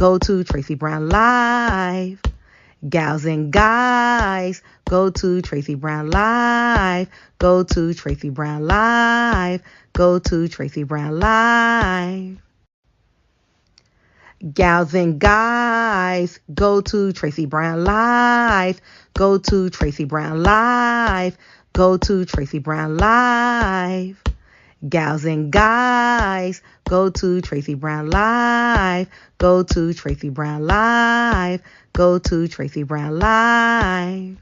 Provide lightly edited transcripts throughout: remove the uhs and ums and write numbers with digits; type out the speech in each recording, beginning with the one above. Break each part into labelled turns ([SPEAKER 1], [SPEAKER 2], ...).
[SPEAKER 1] go to Tracey Brown Live. Gals and guys, go to Tracey Brown Live. Go to Tracey Brown Live. Go to Tracey Brown Live. Gals and guys, go to Tracey Brown Live. Go to Tracey Brown Live. Go to Tracey Brown Live. Gals and guys, go to Tracey Brown Live. Go to Tracey Brown Live. Go to Tracey Brown Live.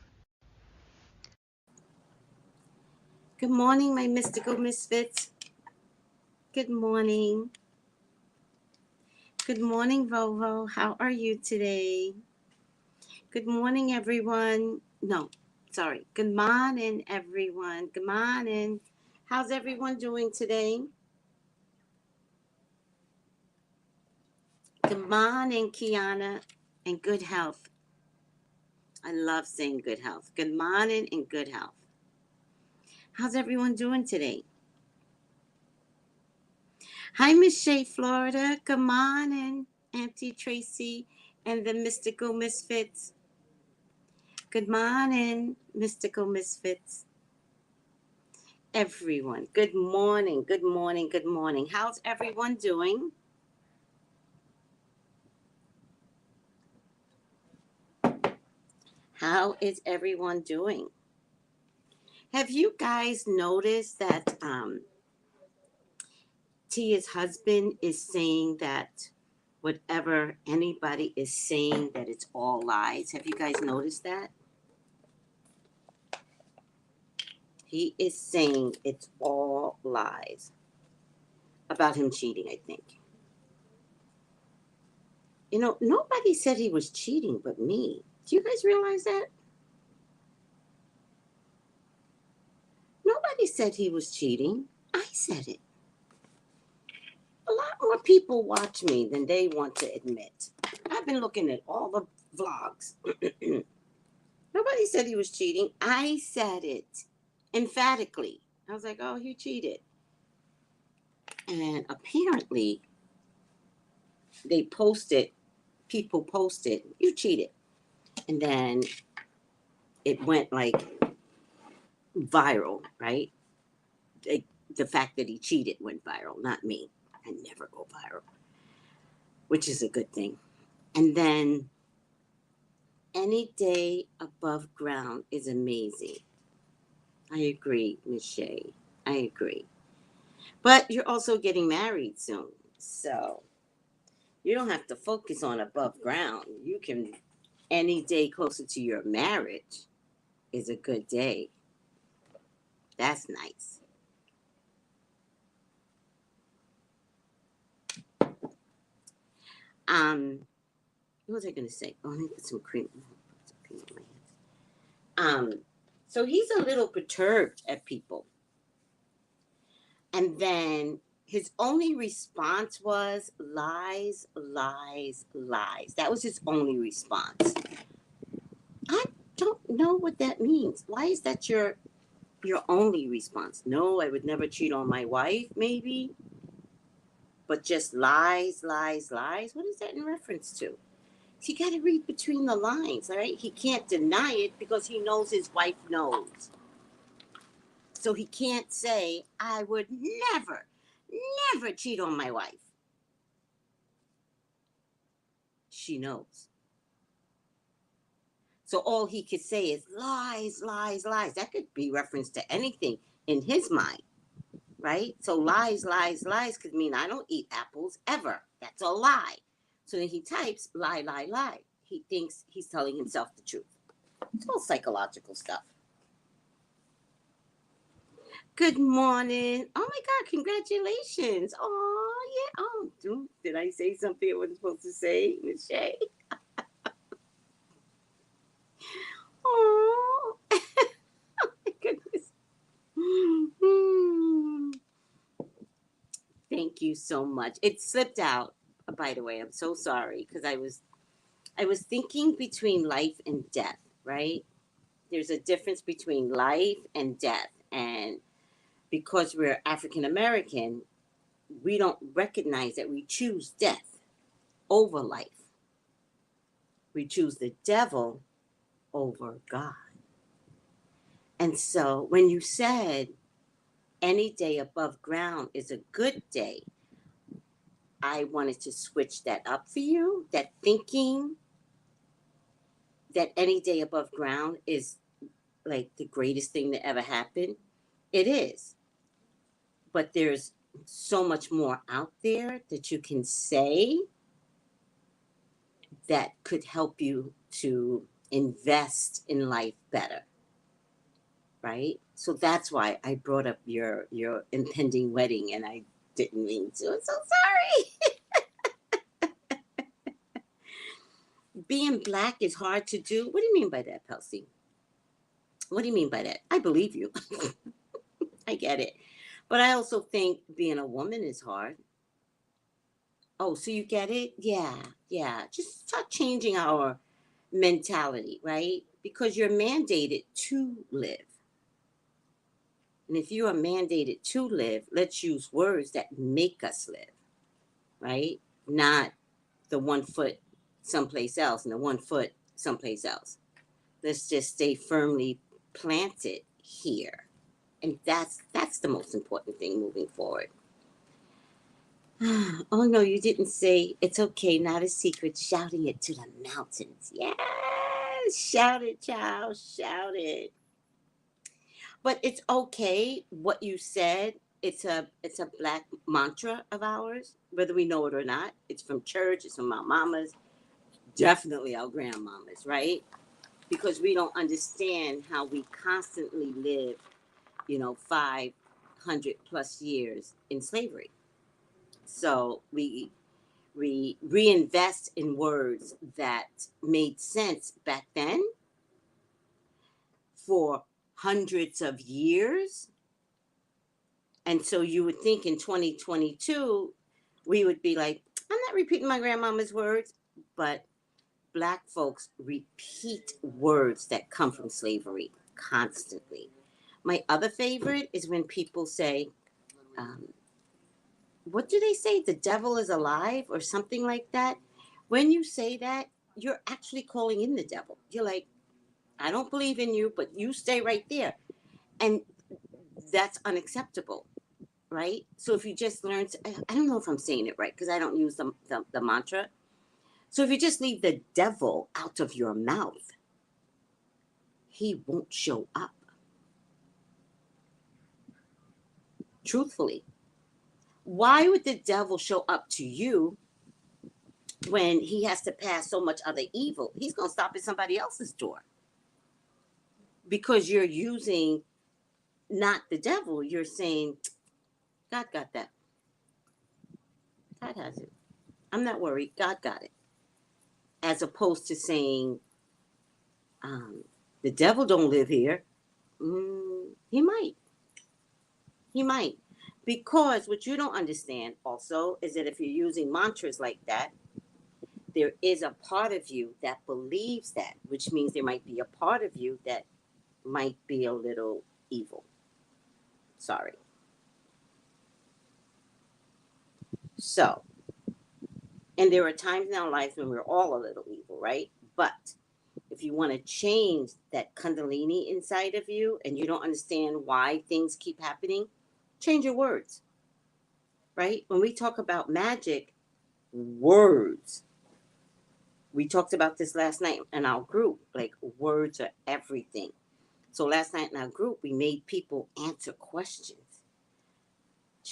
[SPEAKER 2] Good morning, my mystical misfits. Good morning. Good morning, Vovo. How are you today? Good morning, everyone. No, sorry. Good morning, everyone. Good morning. How's everyone doing today? Good morning, Kiana, and good health. I love saying good health. Good morning and good health. How's everyone doing today? Hi, Miss Shea, Florida. Good morning, Auntie Tracy and the Mystical Misfits. Good morning, Mystical Misfits. Everyone, good morning, good morning, good morning. How's everyone doing? How is everyone doing? Have you guys noticed that Tia's husband is saying that whatever anybody is saying, that it's all lies? Have you guys noticed that? He is saying it's all lies about him cheating, I think. You know, nobody said he was cheating but me. Do you guys realize that? Nobody said he was cheating. I said it. A lot more people watch me than they want to admit. I've been looking at all the vlogs. Nobody said he was cheating. I said it emphatically. I was like, oh, he cheated. And apparently, people posted, you cheated. And then it went like viral, right? The fact that he cheated went viral, not me. I never go viral, which is a good thing. And then any day above ground is amazing. I agree, Miss Shea. I agree. But you're also getting married soon. So you don't have to focus on above ground. You can, any day closer to your marriage is a good day. That's nice. What was I going to say? Oh, let me put some cream. Put some cream in my hands. So he's a little perturbed at people. And then his only response was lies, lies, lies. That was his only response. I don't know what that means. Why is that your only response? No, I would never cheat on my wife, maybe. But just lies, lies, lies. What is that in reference to? So you got to read between the lines, all right? He can't deny it because he knows his wife knows. So he can't say, I would never, never cheat on my wife. She knows. So all he could say is lies, lies, lies. That could be reference to anything in his mind, right? So lies, lies, lies could mean I don't eat apples ever. That's a lie. So then he types lie, lie, lie. He thinks he's telling himself the truth. It's all psychological stuff. Good morning. Oh my God, congratulations. Oh, yeah. Oh, did I say something I wasn't supposed to say, Miss Shea? Oh, oh my goodness. Thank you so much. It slipped out, by the way. I'm so sorry because I was thinking between life and death, right? There's a difference between life and death. And because we're African American, we don't recognize that we choose death over life. We choose the devil over God. And so when you said any day above ground is a good day, I wanted to switch that up for you. That thinking that any day above ground is like the greatest thing that ever happened. It is. But there's so much more out there that you can say that could help you to invest in life better. Right? So that's why I brought up your impending wedding, and I didn't mean to. I'm so sorry. Being black is hard to do. What do you mean by that, Pelcy? What do you mean by that? I believe you. I get it. But I also think being a woman is hard. Oh, so you get it? Yeah, yeah. Just start changing our mentality, right? Because you're mandated to live. And if you are mandated to live, let's use words that make us live, right? Not the 1 foot someplace else and the 1 foot someplace else. Let's just stay firmly planted here. And that's the most important thing moving forward. Oh no, you didn't say it's okay, not a secret, shouting it to the mountains. Yes, shout it, child, shout it. But it's okay what you said. It's a black mantra of ours, whether we know it or not. It's from church, it's from our mamas, definitely our grandmamas, right? Because we don't understand how we constantly live, 500 plus years in slavery. So we reinvest in words that made sense back then for hundreds of years. And so you would think in 2022, we would be like, I'm not repeating my grandmama's words, but black folks repeat words that come from slavery constantly. My other favorite is when people say, what do they say? The devil is alive or something like that. When you say that, you're actually calling in the devil. You're like, I don't believe in you, but you stay right there. And that's unacceptable, right? So if you just learn, I don't know if I'm saying it right because I don't use the mantra. So if you just leave the devil out of your mouth, he won't show up. Truthfully. Why would the devil show up to you when he has to pass so much other evil? He's going to stop at somebody else's door. Because you're using not the devil, you're saying, God got that. God has it. I'm not worried. God got it. As opposed to saying, the devil don't live here. He might. He might. Because what you don't understand also is that if you're using mantras like that, there is a part of you that believes that, which means there might be a part of you that might be a little evil. Sorry. So, and there are times in our lives when we're all a little evil, right? But if you want to change that kundalini inside of you and you don't understand why things keep happening, change your words, right? When we talk about magic, words. We talked about this last night in our group, like words are everything. So last night in our group, we made people answer questions.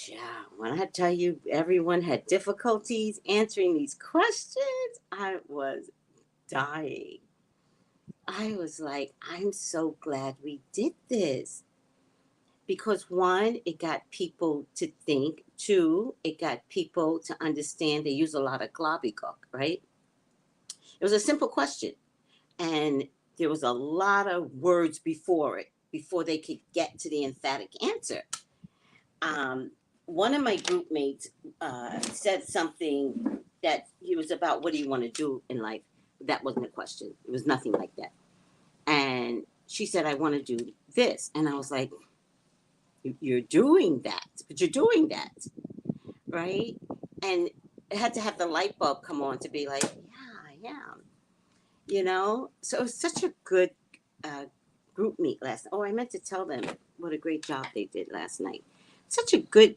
[SPEAKER 2] Yeah, when I tell you everyone had difficulties answering these questions, I was dying. I was like, I'm so glad we did this. Because one, it got people to think. Two, it got people to understand. They use a lot of globbyglock, right? It was a simple question. And there was a lot of words before it, before they could get to the emphatic answer. One of my group mates said something that he was about, what do you want to do in life? That wasn't a question. It was nothing like that. And she said, I want to do this. And I was like, you're doing that, but you're doing that, right? And it had to have the light bulb come on to be like, yeah, I am. you know? So it was such a good group meet last night. Oh, I meant to tell them what a great job they did last night. Such a good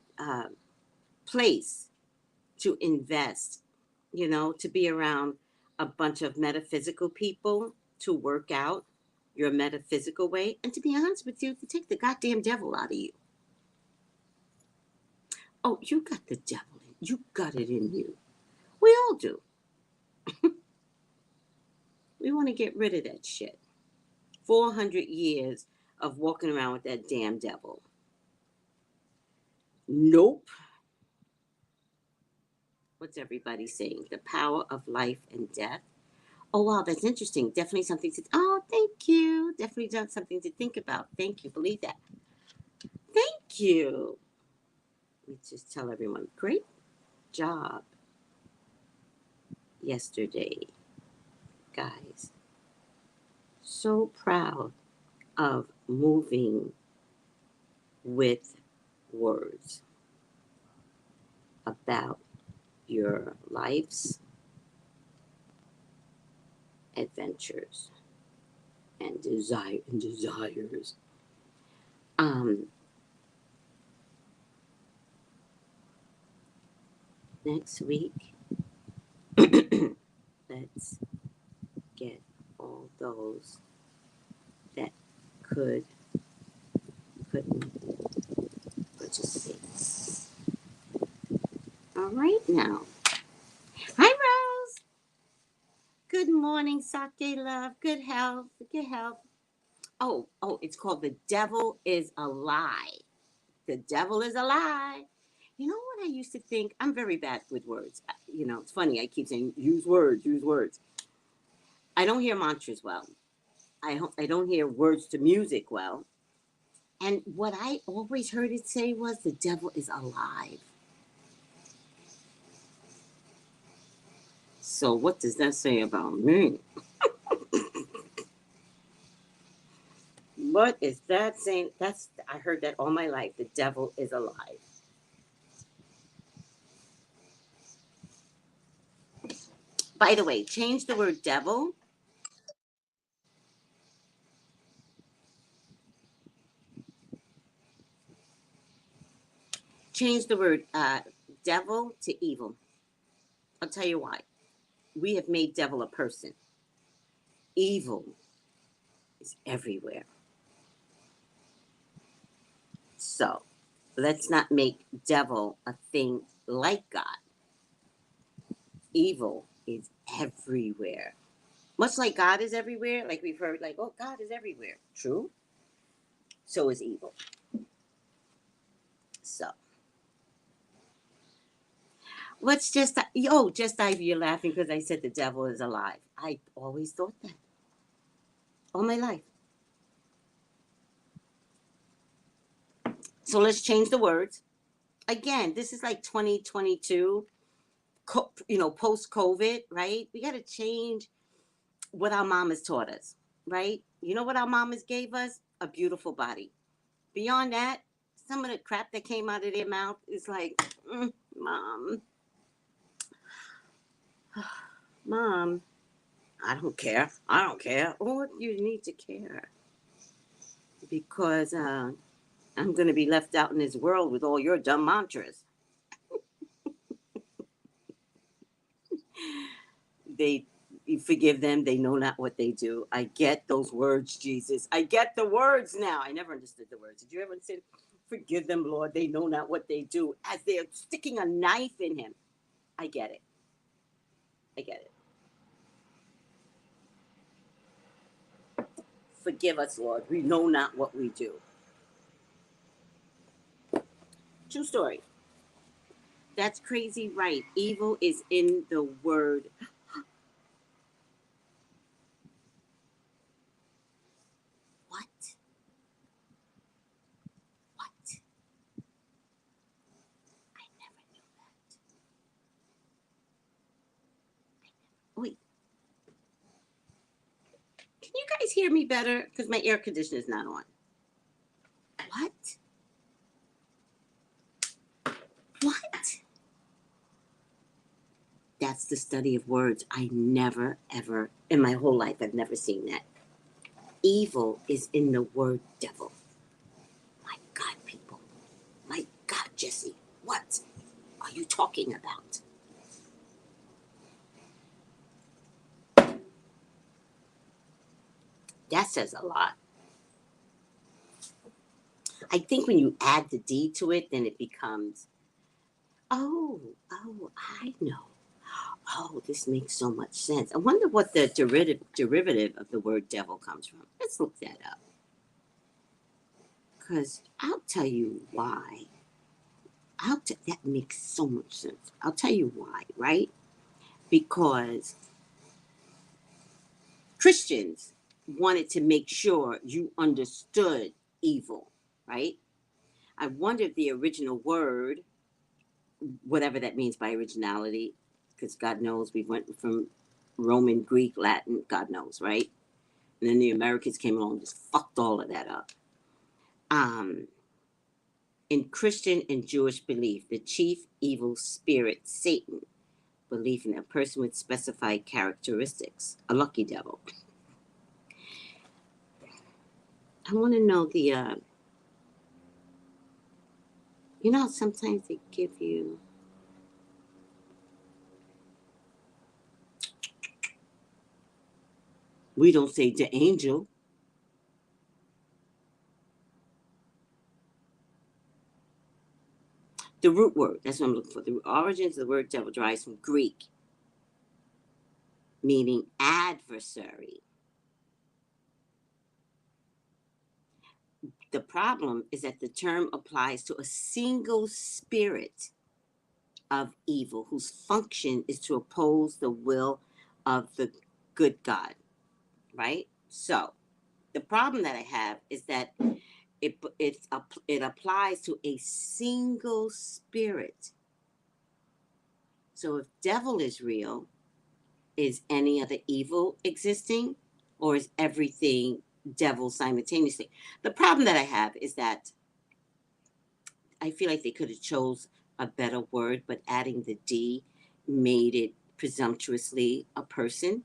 [SPEAKER 2] place to invest, you know, to be around a bunch of metaphysical people, to work out your metaphysical way, and to be honest with you, to take the goddamn devil out of you. Oh, you got the devil in you. Got it in you. We all do. We want to get rid of that shit. 400 years of walking around with that damn devil. Nope. What's everybody saying? The power of life and death. Oh, wow, that's interesting. Definitely something to. Oh, thank you. Definitely something to think about. Thank you. Believe that. Thank you. Let's just tell everyone great job yesterday, guys. So proud of moving with words about your life's adventures and desires. Next week, let's get all those that couldn't participate. All right now. Hi, Rose. Good morning, Sake Love. Good health. Good health. Oh, it's called The Devil is a Lie. The devil is a lie. You know what I used to think? I'm very bad with words. You know, it's funny. I keep saying, use words, use words. I don't hear mantras well. I don't hear words to music well. And what I always heard it say was, the devil is alive. So what does that say about me? What is that saying? I heard that all my life. The devil is alive. By the way, change the word devil. Change the word devil to evil. I'll tell you why. We have made devil a person. Evil is everywhere. So let's not make devil a thing like God. Evil is everywhere. Much like God is everywhere, like we've heard, like, oh, God is everywhere. True. So is evil. So what's just, just Ivy, you're laughing because I said the devil is alive. I always thought that all my life. So let's change the words. Again, this is like 2022, post COVID, right? We got to change what our mamas taught us, right? You know what our mamas gave us? A beautiful body. Beyond that, some of the crap that came out of their mouth is like, Mom, Mom, I don't care. I don't care. Oh, you need to care because I'm going to be left out in this world with all your dumb mantras. They, you forgive them. They know not what they do. I get those words, Jesus. I get the words now. I never understood the words. Did you ever say, forgive them, Lord? They know not what they do, as they're sticking a knife in him. I get it. I get it. Forgive us, Lord. We know not what we do. True story. That's crazy, right? Evil is in the word. What? What? I never knew that. Wait, can you guys hear me better? Because my air conditioner is not on. What? What? That's the study of words. I never, ever, in my whole life, I've never seen that. Evil is in the word devil. My God, people. My God, Jesse. What are you talking about? That says a lot. I think when you add the D to it, then it becomes, oh, I know. Oh, this makes so much sense. I wonder what the derivative of the word devil comes from. Let's look that up. Because I'll tell you why. That makes so much sense. I'll tell you why, right? Because Christians wanted to make sure you understood evil, right? I wonder if the original word, whatever that means by originality, because God knows we went from Roman, Greek, Latin, God knows, right? And then the Americans came along and just fucked all of that up. In Christian and Jewish belief, the chief evil spirit, Satan, belief in a person with specified characteristics, a lucky devil. I want to know the, you know, sometimes they give you, we don't say the angel. The root word, that's what I'm looking for. The origins of the word devil derives from Greek, meaning adversary. The problem is that the term applies to a single spirit of evil whose function is to oppose the will of the good God, right? So the problem that I have is that it applies to a single spirit. So if devil is real, is any other evil existing, or is everything devil simultaneously? The problem that I have is that I feel like they could have chose a better word, but adding the D made it presumptuously a person.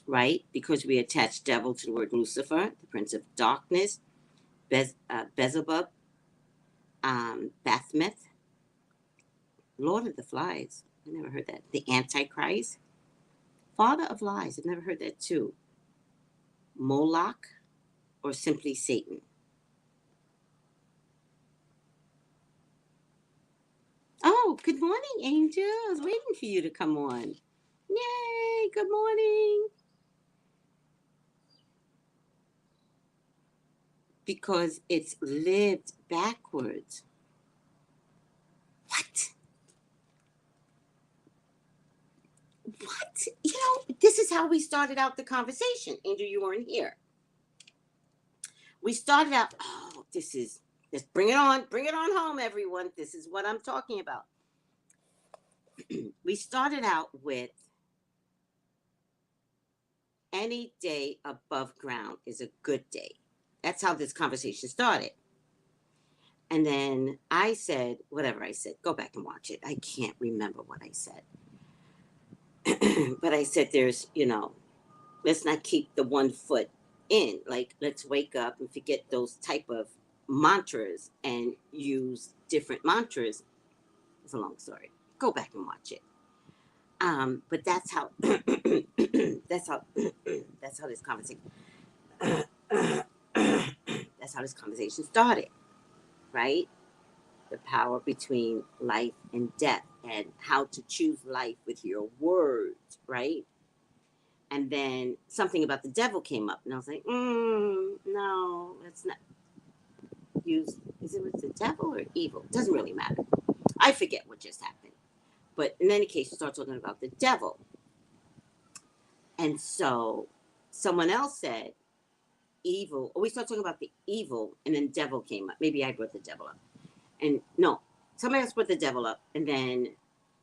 [SPEAKER 2] Right? Because we attach devil to the word Lucifer, the prince of darkness, Beelzebub, Bathmeth, Lord of the Flies. I never heard that. The Antichrist, father of lies. I've never heard that too. Moloch, or simply Satan. Oh, good morning, Angel. I was waiting for you to come on. Yay, good morning. Because it's lived backwards. What? What? You know, this is how we started out the conversation. Angel, you weren't here. We started out, oh, let's bring it on home, everyone. This is what I'm talking about. We started out with any day above ground is a good day. That's how this conversation started. And then I said, whatever I said, go back and watch it. I can't remember what I said. But I said, there's, let's not keep the one foot in. Like, let's wake up and forget those type of mantras and use different mantras. It's a long story. Go back and watch it. But that's how that's how this conversation that's how this conversation started, right? The power between life and death, and how to choose life with your words, right? And then something about the devil came up, and I was like, no, let's not use. Is it with the devil or evil? It doesn't really matter. I forget what just happened. But in any case, you start talking about the devil. And so someone else said evil. Or we start talking about the evil, and then devil came up. Maybe I brought the devil up. And no, somebody else brought the devil up. And then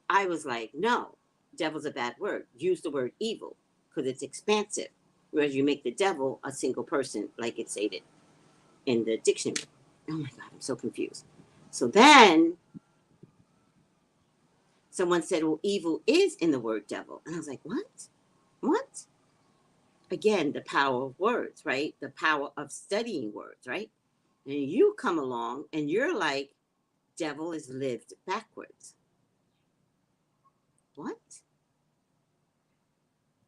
[SPEAKER 2] I was like, no, devil's a bad word. Use the word evil because it's expansive. Whereas you make the devil a single person, like it stated in the dictionary. Oh my God, I'm so confused. So then someone said, well, evil is in the word devil. And I was like, what? What? Again, the power of words, right? The power of studying words, right? And you come along and you're like, devil is lived backwards. What?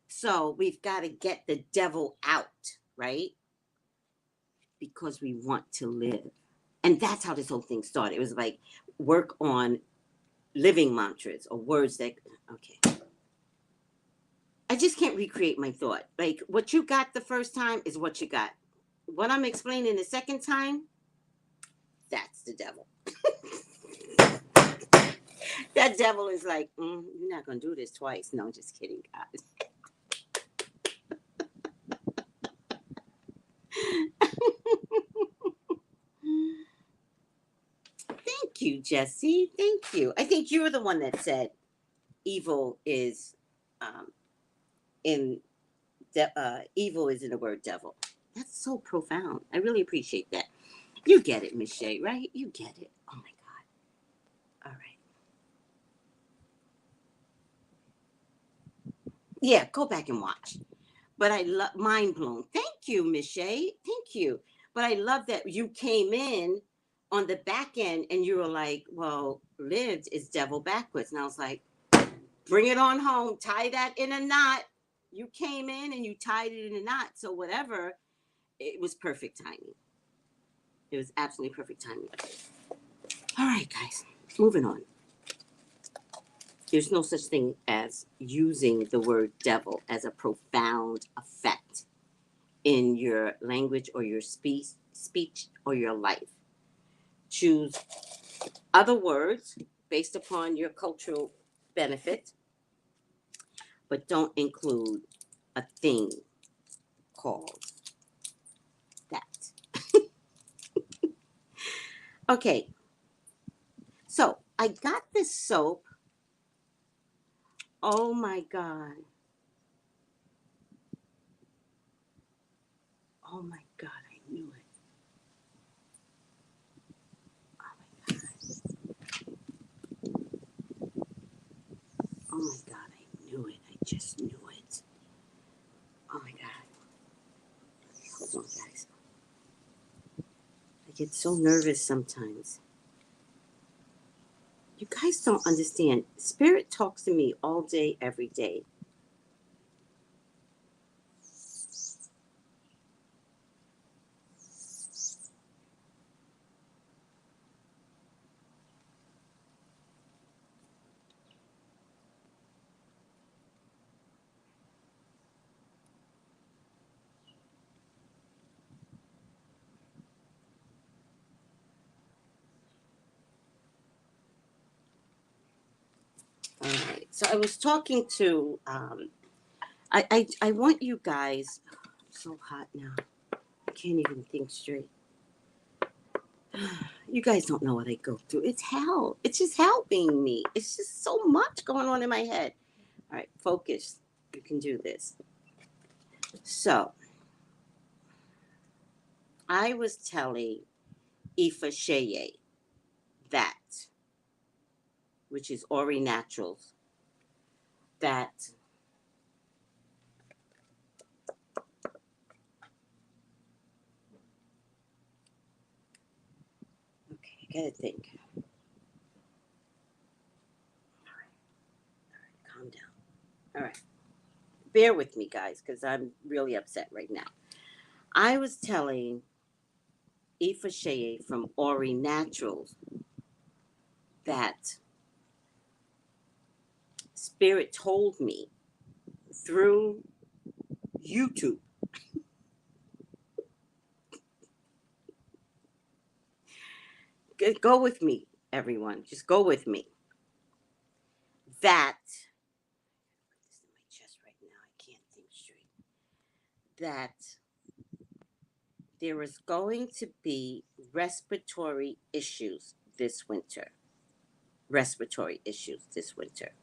[SPEAKER 2] So we've got to get the devil out, right? Because we want to live. And that's how this whole thing started. It was like work on living mantras or words that, okay. I just can't recreate my thought. Like what you got the first time is what you got. What I'm explaining the second time, that's the devil. That devil is like, you're not going to do this twice. No, just kidding, guys. Thank you, Jesse. Thank you. I think you were the one that said evil is in evil is in the word devil. That's so profound. I really appreciate that. You get it, Miss Shay, right? You get it. Oh my God. All right. Yeah, go back and watch. But I love mind blown. Thank you, Miss Shay. Thank you. But I love that you came in on the back end and you were like, well, lived is devil backwards. And I was like, bring it on home. Tie that in a knot. You came in and you tied it in a knot. So whatever, it was perfect timing. It was absolutely perfect timing. All right, guys, moving on. There's no such thing as using the word devil as a profound effect in your language or your speech or your life. Choose other words based upon your cultural benefit, but don't include a thing called that. Okay, so I got this soap. Oh my God. Oh my God, I knew it. Oh my God. Oh my God, I knew it. I just knew it. Oh my God. Hold on, guys. I get so nervous sometimes. You guys don't understand. Spirit talks to me all day, every day. All right. So I was talking to, I want you guys, I'm so hot now. I can't even think straight. You guys don't know what I go through. It's hell. It's just helping me. It's just so much going on in my head. All right, focus. You can do this. So I was telling Ifa that, which is Ori Naturals, that okay, I gotta think. All right, calm down. All right. Bear with me, guys, because I'm really upset right now. I was telling Ifa from Ori Naturals that Spirit told me through YouTube. Go with me, everyone. Just go with me. That, this in my chest right now, I can't think straight. That there is going to be respiratory issues this winter. Respiratory issues this winter.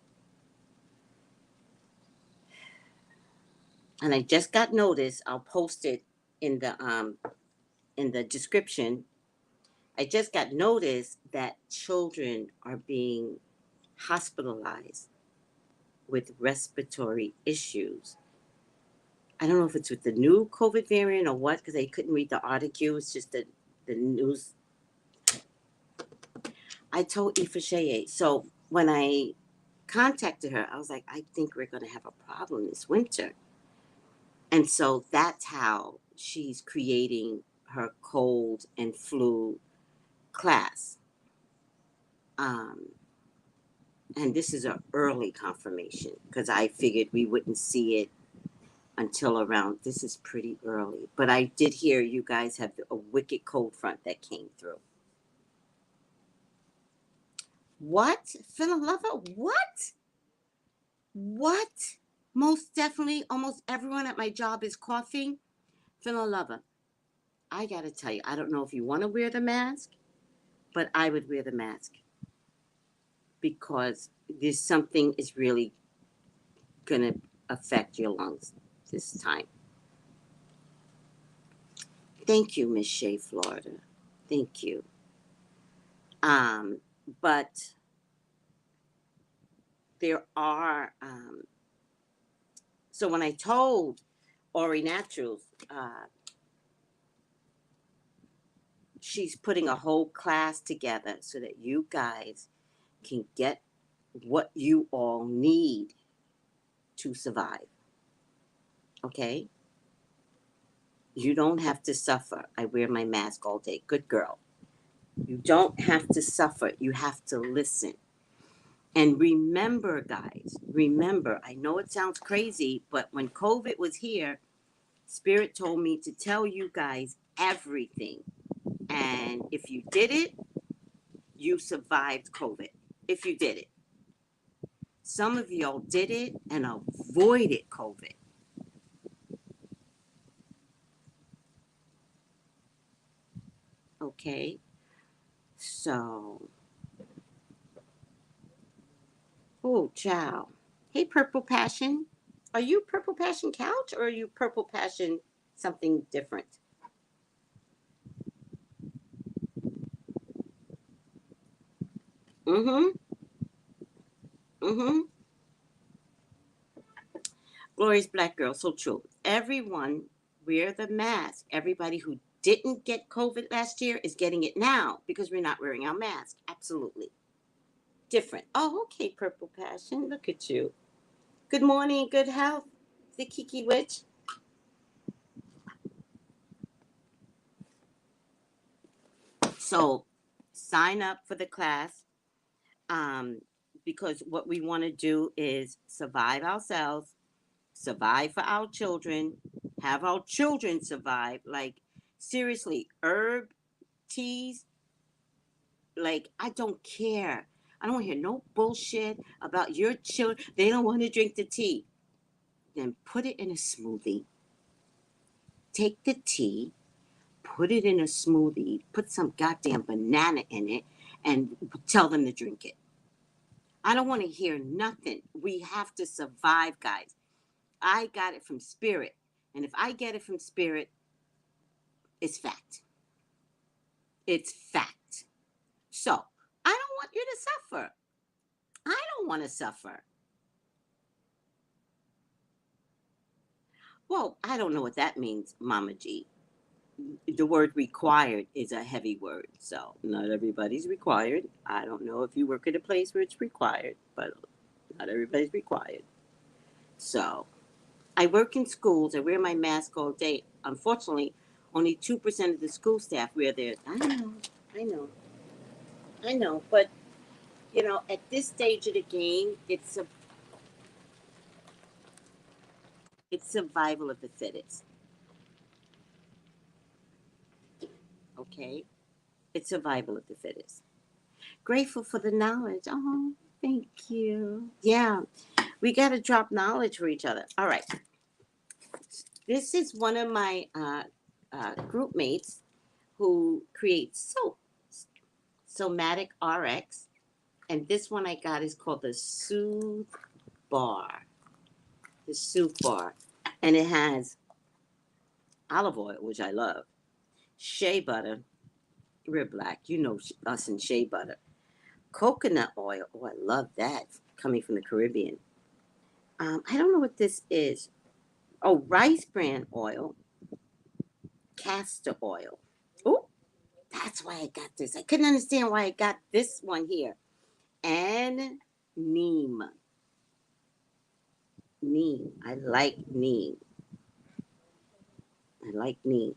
[SPEAKER 2] And I just got notice. I'll post it in the description I just got notice that children are being hospitalized with respiratory issues. I don't know if it's with the new COVID variant or what, because I couldn't read the article. It's just the news. I told Ifasheye. So when I contacted her, I was like, I think we're going to have a problem this winter. And so that's how she's creating her cold and flu class. Um, and this is an early confirmation because I figured we wouldn't see it until around, this is pretty early. But I did hear you guys have a wicked cold front that came through. What? Philolover? What? What? Most definitely, almost everyone at my job is coughing. Philolover, I gotta tell you, I don't know if you want to wear the mask, but I would wear the mask because there's something is really gonna affect your lungs this time. Thank you, Miss Shea, Florida. Thank you. But there are so when I told Ori Naturals, she's putting a whole class together so that you guys can get what you all need to survive. Okay? You don't have to suffer. I wear my mask all day. Good girl. You don't have to suffer. You have to listen. And remember, guys, remember, I know it sounds crazy, but when COVID was here, Spirit told me to tell you guys everything. And if you did it, you survived COVID. If you did it. Some of y'all did it and avoided COVID. Okay? So, oh, child. Hey, Purple Passion. Are you Purple Passion Couch or are you Purple Passion something different? Mm-hmm. Mm-hmm. Glorious Black Girl. So true. Everyone wear the mask. Everybody who didn't get COVID last year is getting it now because we're not wearing our mask. Absolutely. Different. Oh, okay, Purple Passion. Look at you. Good morning, good health. The Kiki Witch. So sign up for the class um, because what we want to do is survive ourselves, survive for our children, have our children survive. Like, seriously, herb teas, like, I don't care. I don't want to hear no bullshit about your children. They don't want to drink the tea. Then put it in a smoothie. Take the tea, put it in a smoothie, put some goddamn banana in it, and tell them to drink it. I don't want to hear nothing. We have to survive, guys. I got it from Spirit. And if I get it from Spirit, it's fact. It's fact. So, I don't want you to suffer. I don't want to suffer. Well, I don't know what that means, Mama G. The word required is a heavy word. So, not everybody's required. I don't know if you work at a place where it's required, but not everybody's required. So, I work in schools. I wear my mask all day. Unfortunately, only 2% of the school staff wear theirs. I know, I know. But, at this stage of the game, it's survival of the fittest. Okay? It's survival of the fittest. Grateful for the knowledge. Oh, thank you. Yeah, we got to drop knowledge for each other. All right. This is one of my group mates who creates soap, Somatic RX. And this one I got is called the Soothe Bar. The Soothe Bar. And it has olive oil, which I love, shea butter, We're black. You know us and shea butter. Coconut oil. Oh, I love that. Coming from the Caribbean. I don't know what this is. Oh, rice bran oil. Castor oil. Oh, that's why I got this. I couldn't understand why I got this one here. And neem. Neem. I like neem. I like neem.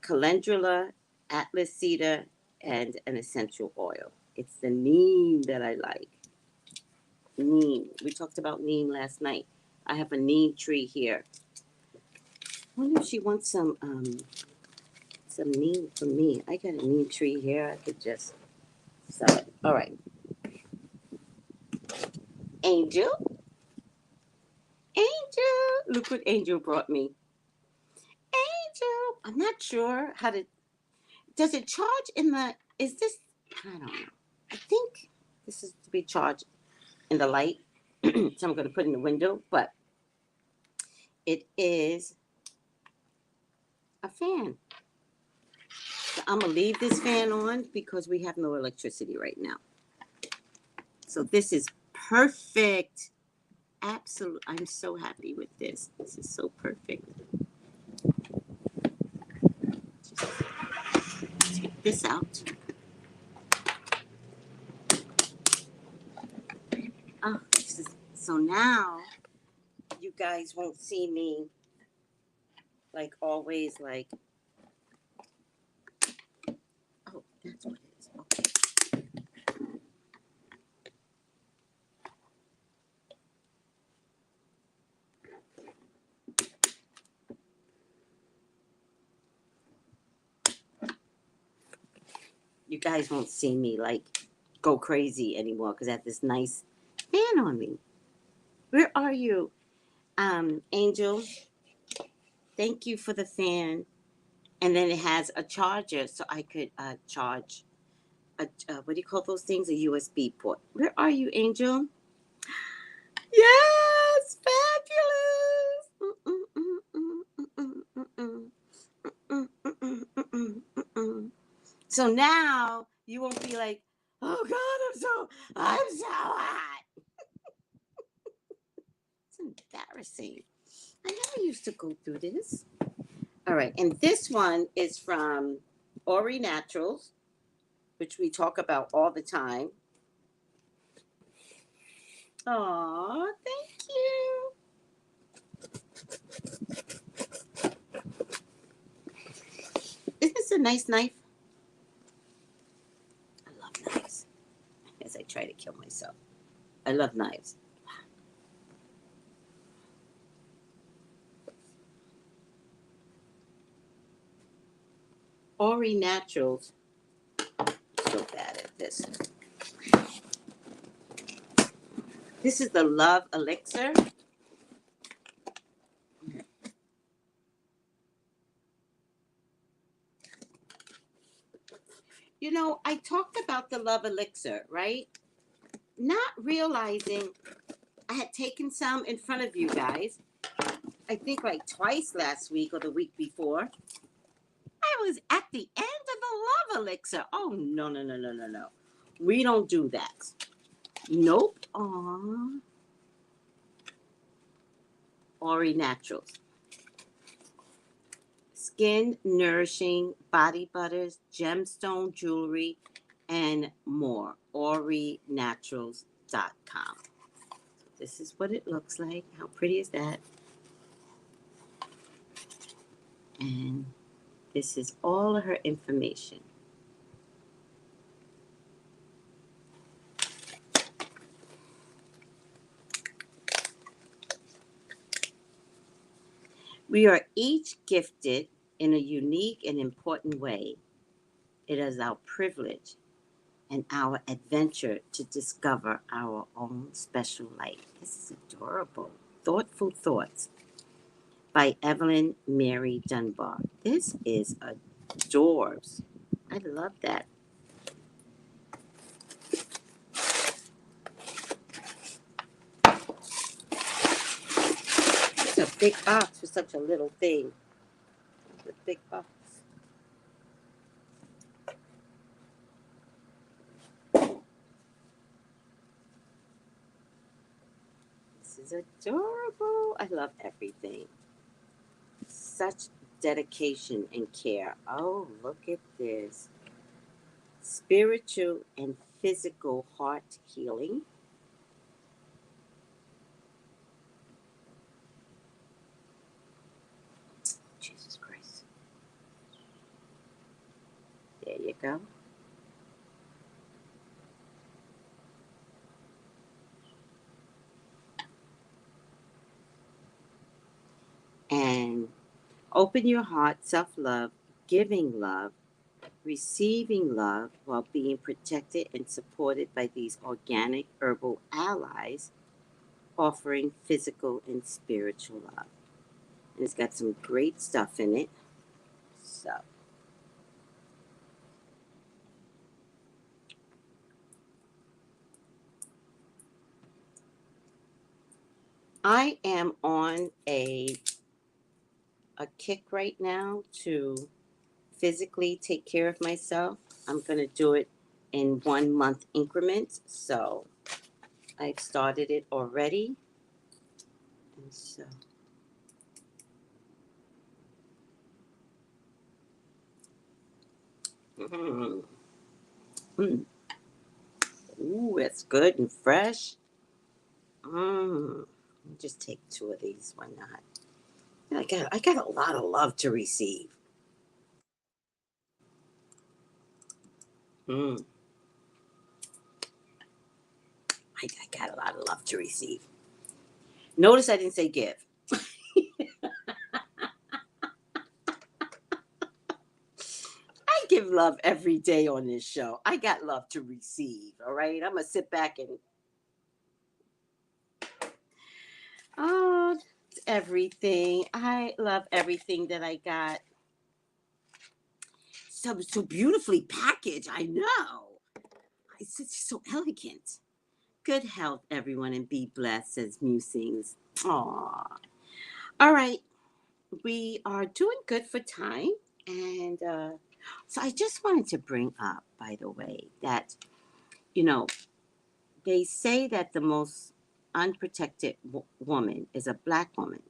[SPEAKER 2] Calendula, atlas cedar, and an essential oil. It's the neem that I like. Neem. We talked about neem last night. I have a neem tree here. I wonder if she wants some neem from me. I got a neem tree here. I could just sell it. All right. Angel. Angel. Look what Angel brought me. Angel. I'm not sure how to. Does it charge in the. Is this. I don't know. I think this is to be charged in the light. So I'm going to put it in the window. But it is a fan. So I'm going to leave this fan on because we have no electricity right now. So this is perfect. Absolutely. I'm so happy with this. This is so perfect. Just take this out. Oh, so now you guys won't see me like always like, oh, that's what it is. Okay. You guys won't see me like go crazy anymore because I have this nice fan on me. Where are you, Angel? Thank you for the fan. And then it has a charger, so I could charge. What do you call those things? A USB port. Where are you, Angel? Yes, fabulous. So now you won't be like, oh God, I'm so hot. It's embarrassing. I never used to go through this. All right, and this one is from Ori Naturals, which we talk about all the time. Aw, thank you. Isn't this a nice knife? I love knives. As I try to kill myself. I love knives. Ori Naturals. So bad at this. This is the Love Elixir. You know, I talked about the Love Elixir, right? Not realizing I had taken some in front of you guys. I think like twice last week or the week before. I was at the end of the Love Elixir. Oh, no, no, no, no, no, no. We don't do that. Nope. Aww. Ori Naturals. Skin nourishing body butters, gemstone jewelry, and more. OriNaturals.com. This is what it looks like. How pretty is that? And this is all of her information. We are each gifted in a unique and important way. It is our privilege and our adventure to discover our own special light. This is adorable. Thoughtful Thoughts by Evelyn Mary Dunbar. This is adorbs. I love that. It's a big box for such a little thing. It's a big box. This is adorable. I love everything. Such dedication and care. Oh, look at this. Spiritual and physical heart healing. Jesus Christ. There you go. And open your heart, self love, giving love, receiving love while being protected and supported by these organic herbal allies, offering physical and spiritual love. And it's got some great stuff in it. So, I am on a kick right now to physically take care of myself. I'm going to do it in 1 month increments. So, I've started it already. And so, mm, mm. Ooh, it's good and fresh. Just take 2 of these. Why not? I got a lot of love to receive. Mm, I got a lot of love to receive. Notice I didn't say give. I give love every day on this show. I got love to receive. All right, I'm gonna sit back and oh, everything. I love everything that I got. So beautifully packaged. I know. It's so elegant. Good health, everyone, and be blessed, says Musings. Aw. All right. We are doing good for time. And so I just wanted to bring up, by the way, that, you know, they say that the most unprotected woman is a black woman.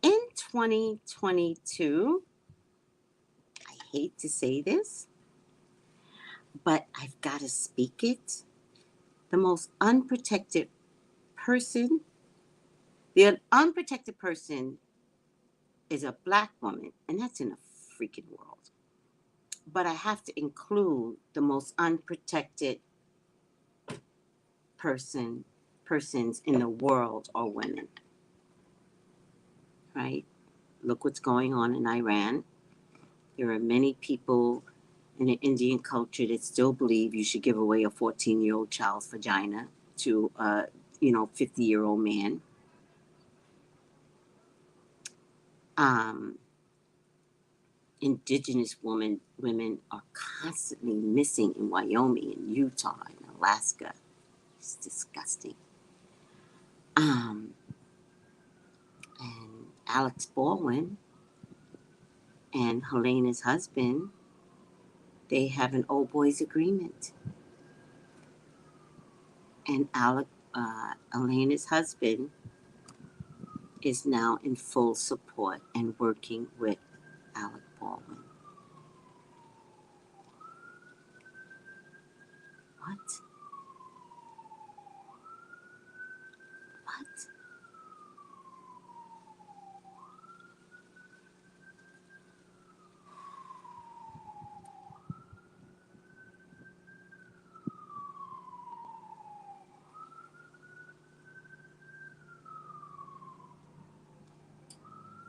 [SPEAKER 2] In 2022, I hate to say this, but I've got to speak it. The most unprotected person, the unprotected person is a black woman, and that's in a freaking world. But I have to include the most unprotected persons in the world are women, right? Look what's going on in Iran. There are many people in the Indian culture that still believe you should give away a 14-year-old child's vagina to a 50-year-old man. Um, Indigenous women are constantly missing in Wyoming and Utah and Alaska. It's disgusting. And Alex Baldwin and Helena's husband, they have an old boys agreement. And Helena's husband is now in full support and working with Alec Baldwin. What? What?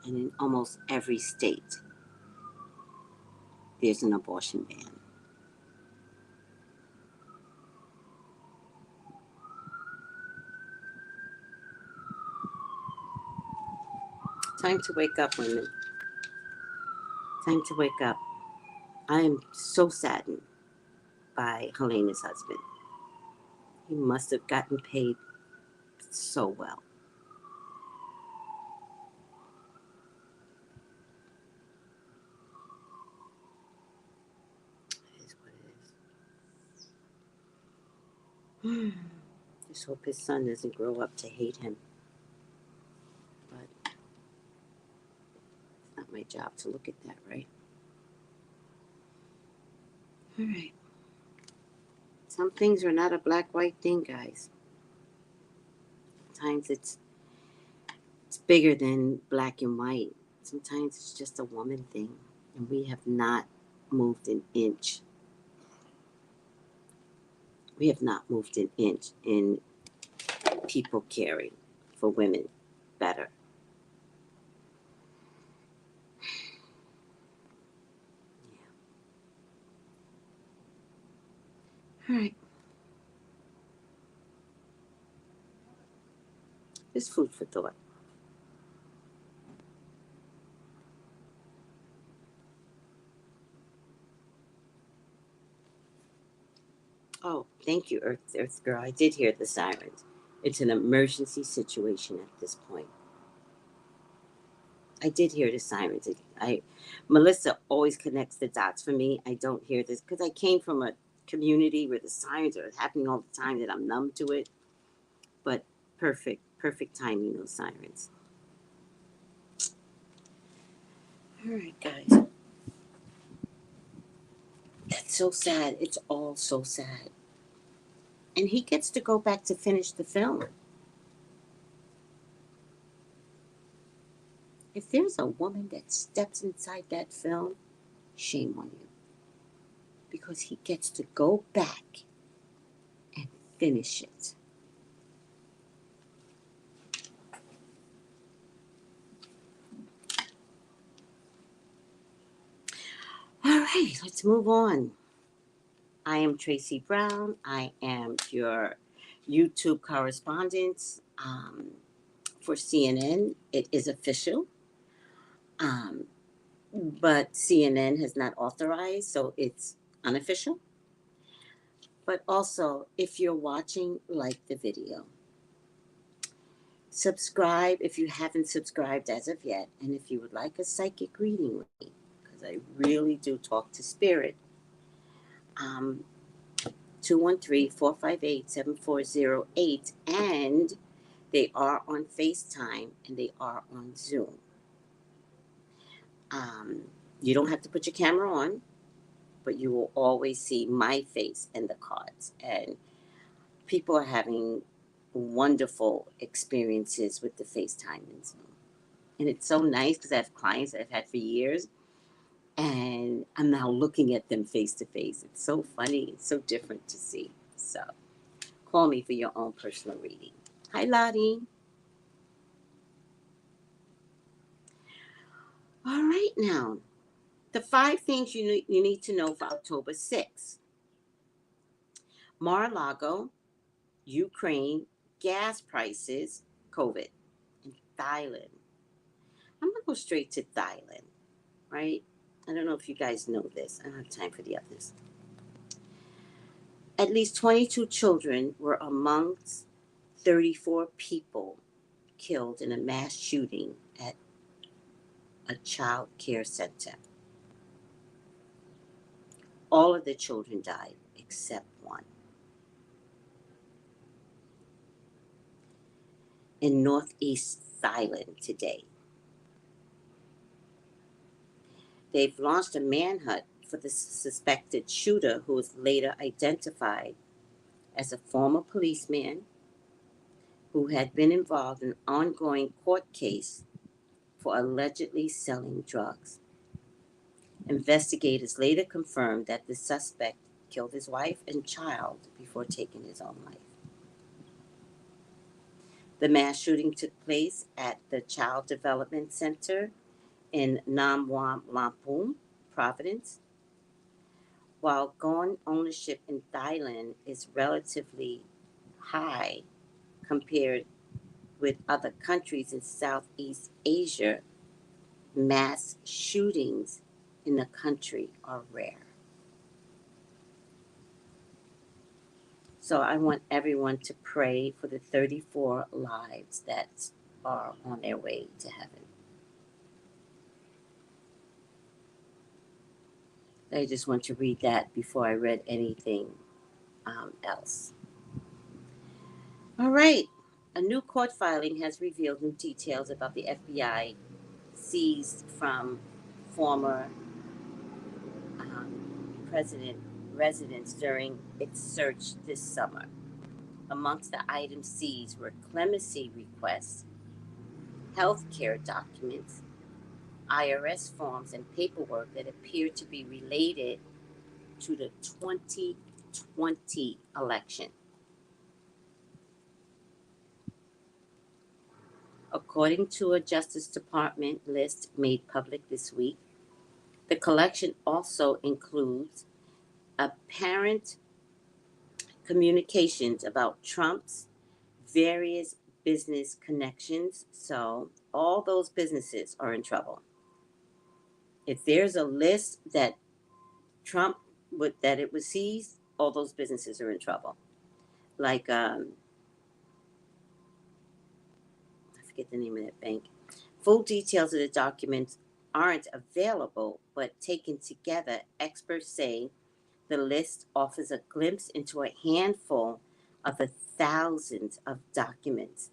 [SPEAKER 2] And in almost every state, there's an abortion ban. Time to wake up, women. Time to wake up. I am so saddened by Helena's husband. He must have gotten paid so well. It is what it is. Just hope his son doesn't grow up to hate him. But it's not my job to look at that, right? All right. Some things are not a black-white thing, guys. Sometimes it's bigger than black and white. Sometimes it's just a woman thing, and we have not moved an inch. We have not moved an inch in people caring for women better. Yeah. All right. Just food for thought. Oh, thank you, Earth Girl. I did hear the sirens. It's an emergency situation at this point. I did hear the sirens. Melissa always connects the dots for me. I don't hear this because I came from a community where the sirens are happening all the time that I'm numb to it. But perfect timing, those sirens. All right, guys. That's so sad. It's all so sad. And he gets to go back to finish the film. If there's a woman that steps inside that film, shame on you. Because he gets to go back and finish it. All right, let's move on. I am Tracey Brown. I am your YouTube correspondent for CNN. It is official, um, but CNN has not authorized, so it's unofficial. But also, if you're watching, like the video. Subscribe if you haven't subscribed as of yet, and if you would like a psychic reading with me, because I really do talk to spirit. 213-458-7408, and they are on FaceTime and they are on Zoom. Um, you don't have to put your camera on, but you will always see my face and the cards. And people are having wonderful experiences with the FaceTime and Zoom. And it's so nice because I have clients that I've had for years, and I'm now looking at them face to face. It's so funny. It's so different to see. So call me for your own personal reading. Hi, Lottie. All right, now. The 5 things you need to know for October 6th. Mar-a-Lago, Ukraine, gas prices, COVID, and Thailand. I'm going to go straight to Thailand, right? I don't know if you guys know this. I don't have time for the others. At least 22 children were amongst 34 people killed in a mass shooting at a child care center. All of the children died except one. In northeast Thailand today, they've launched a manhunt for the suspected shooter, who was later identified as a former policeman who had been involved in an ongoing court case for allegedly selling drugs. Investigators later confirmed that the suspect killed his wife and child before taking his own life. The mass shooting took place at the Child Development Center in Nam Wam Lampung, Providence. While gun ownership in Thailand is relatively high compared with other countries in Southeast Asia, mass shootings in the country are rare. So I want everyone to pray for the 34 lives that are on their way to heaven. I just want to read that before I read anything else. All right. A new court filing has revealed new details about the FBI seized from former president residence during its search this summer. Amongst the items seized were clemency requests, health care documents, IRS forms, and paperwork that appeared to be related to the 2020 election. According to a Justice Department list made public this week, the collection also includes apparent communications about Trump's various business connections. So all those businesses are in trouble. If there's a list that Trump that it was seized, all those businesses are in trouble. Like I forget the name of that bank. Full details of the documents aren't available, but taken together, experts say the list offers a glimpse into a handful of the thousands of documents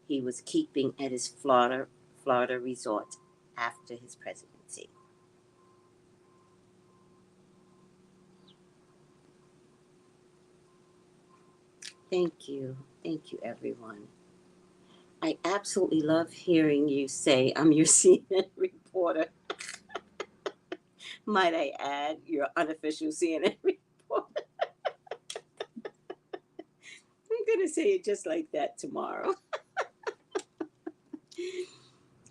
[SPEAKER 2] he was keeping at his Florida resort after his presidency. Thank you. Thank you, everyone. I absolutely love hearing you say I'm your CNN reporter. Might I add, your unofficial CNN reporter. I'm going to say it just like that tomorrow.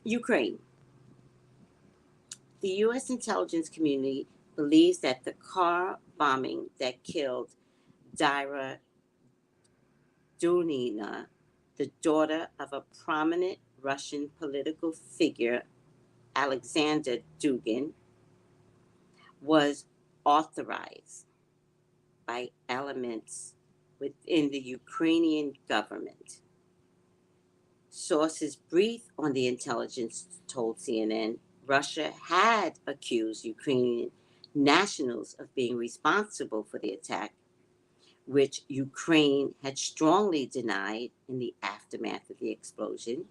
[SPEAKER 2] Ukraine. The U.S. intelligence community believes that the car bombing that killed Dyra Dunina, the daughter of a prominent Russian political figure, Alexander Dugin, was authorized by elements within the Ukrainian government. Sources briefed on the intelligence told CNN Russia had accused Ukrainian nationals of being responsible for the attack, which Ukraine had strongly denied in the aftermath of the explosion.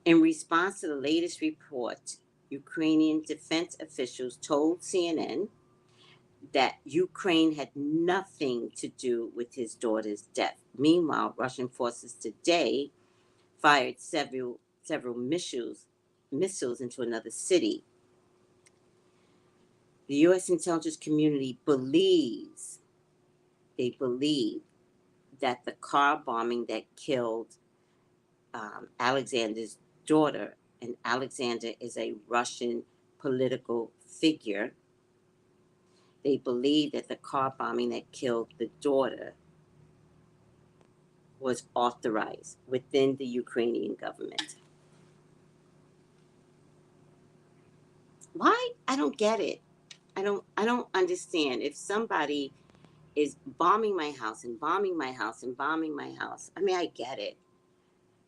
[SPEAKER 2] In response to the latest report, Ukrainian defense officials told CNN that Ukraine had nothing to do with his daughter's death. Meanwhile, Russian forces today fired several missiles into another city. The U.S. intelligence community they believe that the car bombing that killed Alexander's daughter, and Alexander is a Russian political figure, they believe that the car bombing that killed the daughter was authorized within the Ukrainian government. Why? I don't get it. I don't understand. If somebody is bombing my house and bombing my house and bombing my house, I mean, I get it.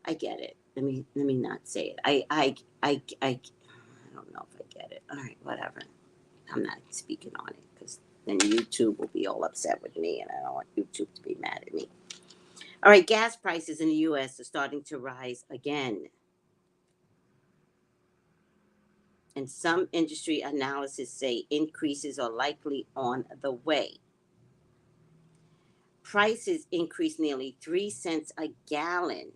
[SPEAKER 2] I get it. Let me not say it. I don't know if I get it. All right, whatever. I'm not speaking on it because then YouTube will be all upset with me, and I don't want YouTube to be mad at me. All right, gas prices in the U.S. are starting to rise again. And some industry analysis say increases are likely on the way. Prices increased nearly 3 cents a gallon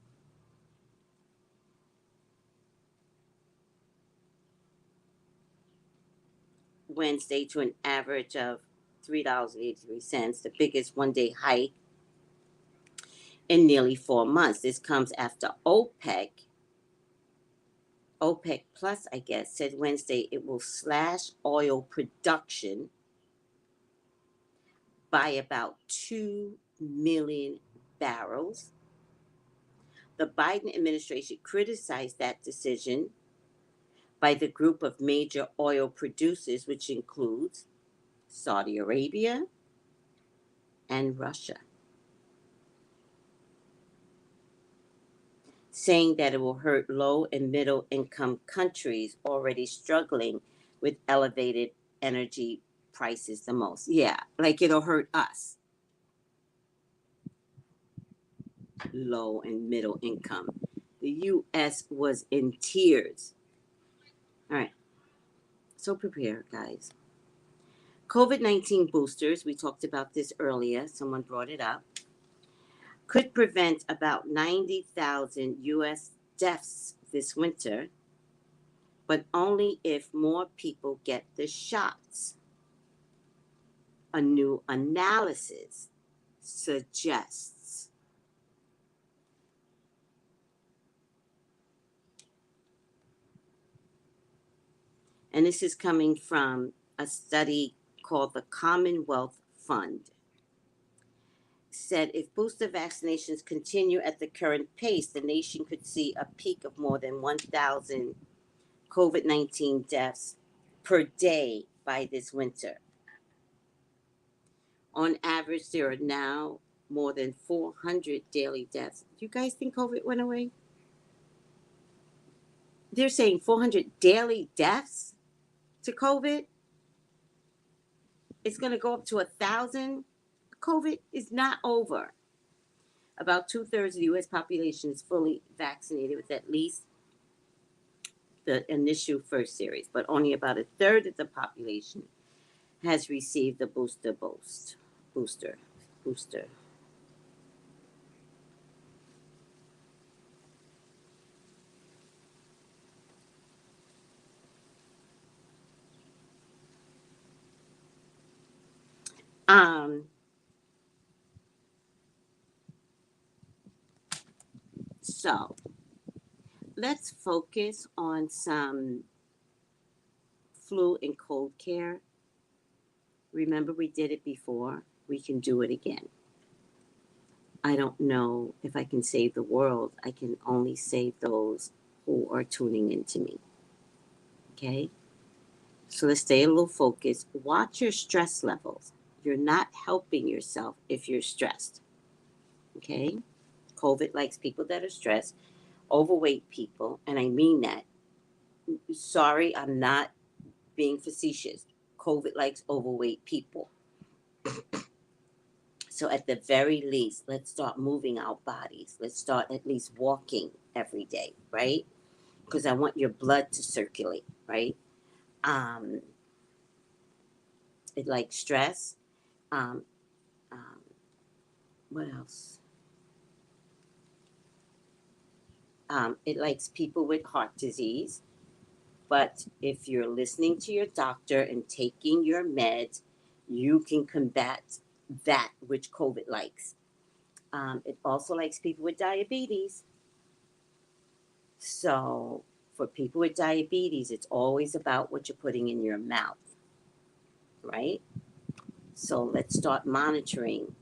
[SPEAKER 2] Wednesday to an average of $3.83, the biggest one-day hike in nearly 4 months. This comes after OPEC Plus, I guess, said Wednesday it will slash oil production by about 2 million barrels. The Biden administration criticized that decision by the group of major oil producers, which includes Saudi Arabia and Russia, saying that it will hurt low and middle income countries already struggling with elevated energy prices the most. Yeah, like it'll hurt us. low and middle income. The U.S. was in tears. All right, so prepare, guys. COVID-19 boosters, we talked about this earlier, someone brought it up, could prevent about 90,000 U.S. deaths this winter, but only if more people get the shots. A new analysis suggests. And this is coming from a study called the Commonwealth Fund. Said if booster vaccinations continue at the current pace, the nation could see a peak of more than 1,000 COVID-19 deaths per day by this winter. On average, there are now more than 400 daily deaths. Do you guys think COVID went away? They're saying 400 daily deaths to COVID. It's going to go up to 1,000. COVID is not over. About 2/3 of the U.S. population is fully vaccinated with at least the initial first series, but only about 1/3 of the population has received the booster. Um, so let's focus on some flu and cold care. Remember, we did it before. We can do it again. I don't know if I can save the world. I can only save those who are tuning into me. Okay? So let's stay a little focused. Watch your stress levels. You're not helping yourself if you're stressed. Okay? COVID likes people that are stressed, overweight people, and I mean that. Sorry, I'm not being facetious. COVID likes overweight people. So at the very least, let's start moving our bodies. Let's start at least walking every day, right? Because I want your blood to circulate, right? It likes stress. Um, um, what else? It likes people with heart disease. But if you're listening to your doctor and taking your meds, you can combat that which COVID likes. It also likes people with diabetes. So for people with diabetes, it's always about what you're putting in your mouth, right? So let's start monitoring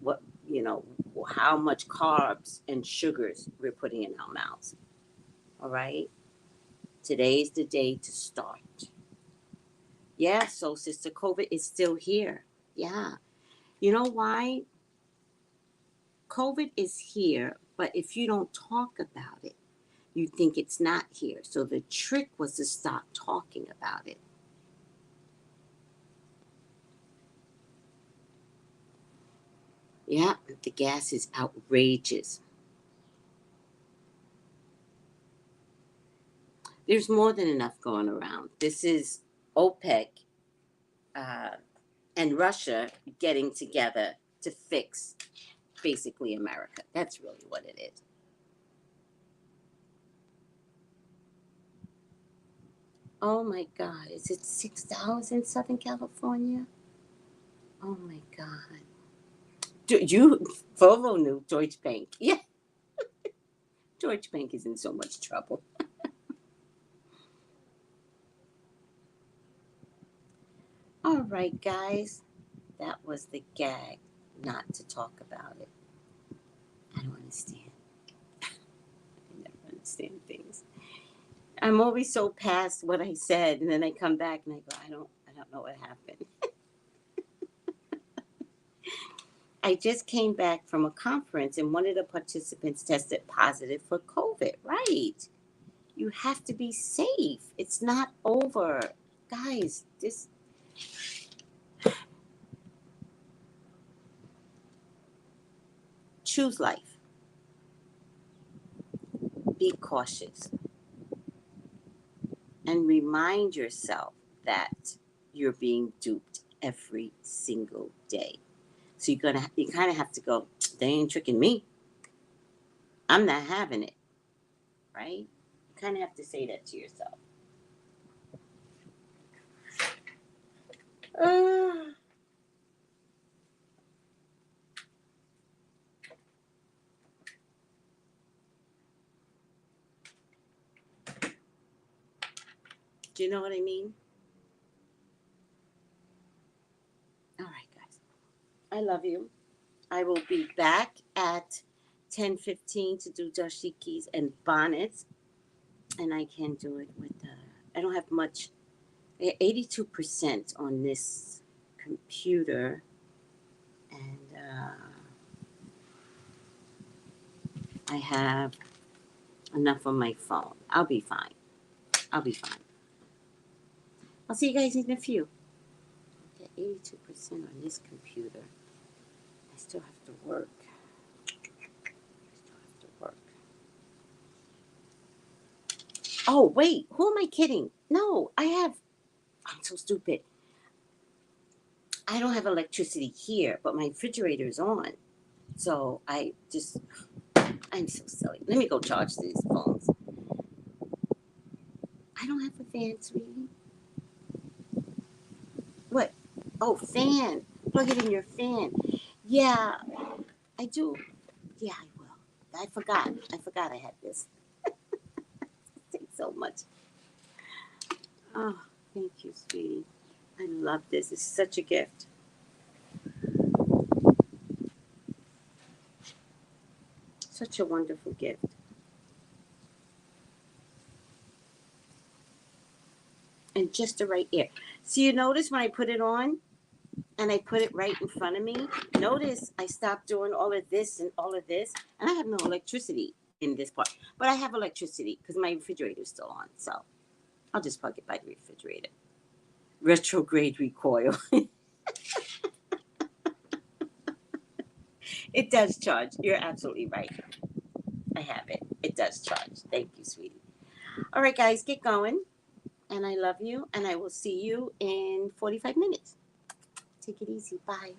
[SPEAKER 2] how much carbs and sugars we're putting in our mouths. All right? Today's the day to start. Yeah, so Sister COVID is still here. Yeah. You know why? COVID is here, but if you don't talk about it, you think it's not here. So the trick was to stop talking about it. Yeah, the gas is outrageous. There's more than enough going around. This is OPEC uh, and Russia getting together to fix basically America. That's really what it is. Oh my God, is it $6 in Southern California? Oh my God. Volvo knew Deutsche Bank. Yeah, Deutsche Bank is in so much trouble. All right, guys, that was the gag not to talk about it. I don't understand. I never understand things. I'm always so past what I said, and then I come back and I go, I don't know what happened. I just came back from a conference, and one of the participants tested positive for COVID. Right? You have to be safe. It's not over, guys. This choose life. be cautious and remind yourself that you're being duped every single day. So you kind of have to go, they ain't tricking me. I'm not having it, right? You kind of have to say that to yourself. Do you know what I mean? All right, guys. I love you. I will be back at 10:15 to do dashikis and bonnets. And I can do it with, I don't have much, 82% on this computer. And I have enough on my phone. I'll be fine. I'll be fine. I'll see you guys in a few. Okay, 82% on this computer. I still have to work. Oh, wait. Who am I kidding? No, I'm so stupid. I don't have electricity here, but my refrigerator is on. So I'm so silly. Let me go charge these phones. I don't have a fan, sweetie. What? Oh, fan. Plug it in your fan. Yeah, I do. Yeah, I will. I forgot I had this. Thanks so much. Oh, thank you, sweetie. I love this. It's such a gift. Such a wonderful gift. And just the right ear. So you notice when I put it on and I put it right in front of me, notice I stopped doing all of this and all of this, and I have no electricity in this part. But I have electricity because my refrigerator is still on. So I'll just plug it by the refrigerator. Retrograde recoil. It does charge. You're absolutely right. I have it. It does charge. Thank you, sweetie. All right, guys, get going. And I love you. And I will see you in 45 minutes. Take it easy. Bye.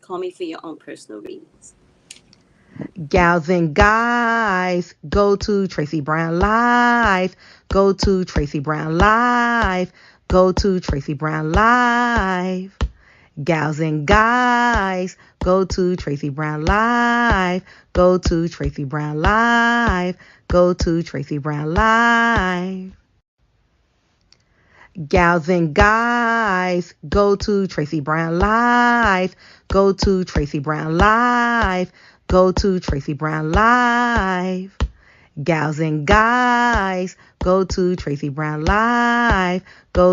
[SPEAKER 2] Call me for your own personal readings.
[SPEAKER 1] Gals and guys, go to Tracey Brown Live. Go to Tracey Brown Live. Go to Tracey Brown Live. Gals and guys, go to Tracey Brown Live. Go to Tracey Brown Live. Go to Tracey Brown Live. Gals and guys, go to Tracey Brown Live. Go to Tracey Brown Live. Go to Tracey Brown Live. Gals and guys, go to Tracey Brown Live. Go